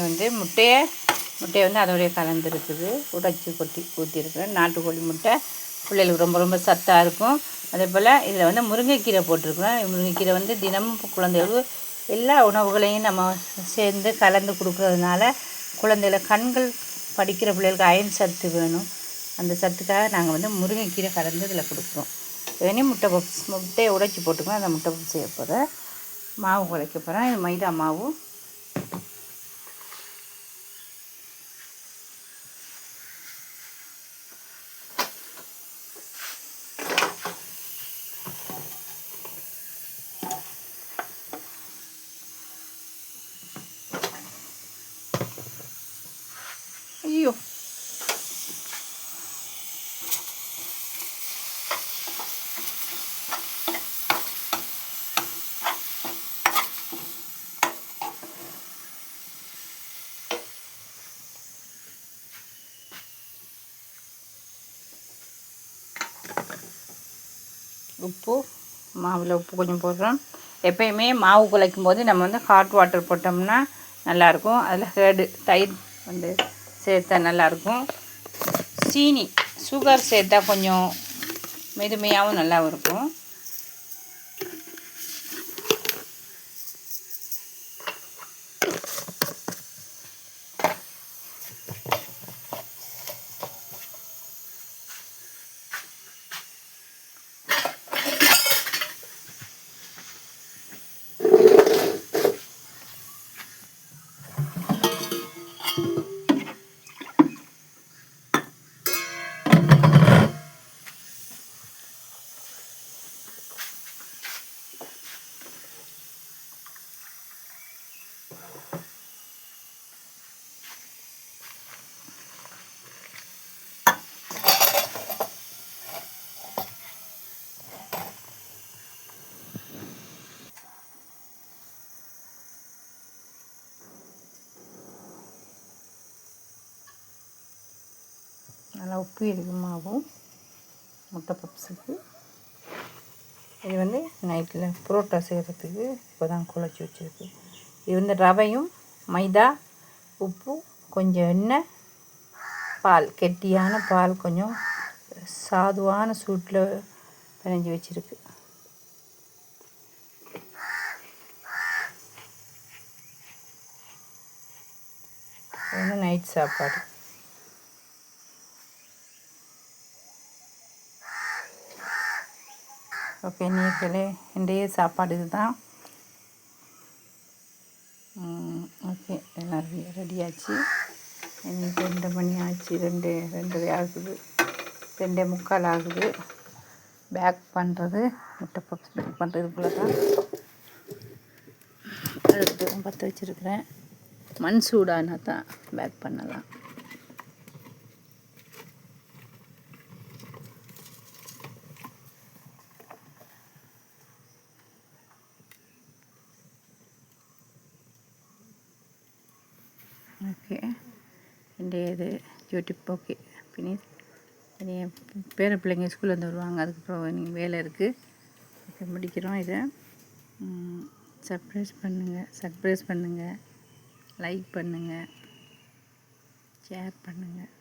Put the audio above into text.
வந்து முட்டையை வந்து அதோடைய கலந்துருக்குது, உடைச்சி ஊற்றிருக்கிறேன். நாட்டுக்கோழி முட்டை பிள்ளைகளுக்கு ரொம்ப ரொம்ப சத்தாக இருக்கும். அதே போல் இதில் வந்து முருங்கைக்கீரை போட்டிருக்கிறேன். முருங்கைக்கீரை வந்து தினமும் குழந்தைகளுக்கு எல்லா உணவுகளையும் நம்ம சேர்ந்து கலந்து கொடுக்குறதுனால குழந்தைகள் கண்கள் படிக்கிற பிள்ளைகளுக்கு அயன் சத்து வேணும். அந்த சத்துக்காக நாங்கள் வந்து முருங்கைக்கீரை கலந்து இதில் கொடுக்குறோம். வேணும் முட்டையை உடைச்சி போட்டுக்கோங்க. அந்த முட்டை செய்ய போகிறேன். மாவு குழைக்க போகிறேன். இது மைதா மாவு. ஐயோ, உப்பு, மாவில் உப்பு கொஞ்சம் போடுறோம். எப்பயுமே மாவு குழைக்கும் போது நம்ம வந்து ஹாட் வாட்டர் போட்டோம்னா நல்லாயிருக்கும். அதில் தயிர் வந்து சேர்த்தா நல்லாயிருக்கும். சீனி சுகர் சேர்த்தா கொஞ்சம் மெதுமையாகவும் நல்லாவும் இருக்கும். நல்லா உப்பு இருக்குமாகும் முட்டை பப்ஸுக்கு. இது வந்து நைட்டில் புரோட்டா செய்கிறதுக்கு இப்போ தான் குழச்சி வச்சுருக்கு. இது வந்து ரவையும் மைதா, உப்பு, கொஞ்சம் எண்ணெய், பால், கெட்டியான பால் கொஞ்சம் சாதுவான சூட்டில் பிணைஞ்சி வச்சுருக்கு. இது வந்து நைட் சாப்பாடு. ஓகே நீங்களே, இன்றைய சாப்பாடு இதுதான். ஓகே, எல்லாம் ரெடியாச்சு. இன்னைக்கு 2 மணி ஆச்சு. 2:30 ஆகுது, 2:45 ஆகுது. பேக் பண்ணுறது, முட்டை பப்ஸ் பேக் பண்ணுறதுக்குள்ளே தான் அடுப்பு பற்ற வச்சுருக்கிறேன். மண் சூடானா தான் பேக் பண்ணலாம். ஓகே, இன்றைய இது யூடியூப் ஓகே ஃபினிஷ். இனி பேர பிள்ளைங்க ஸ்கூலில் வந்து வருவாங்க, அதுக்கப்புறம் நீங்கள் வேலை இருக்குது. ஓகே, முடிக்கிறோம். இதை சப்ஸ்கிரைப் பண்ணுங்கள், லைக் பண்ணுங்கள், ஷேர் பண்ணுங்கள்.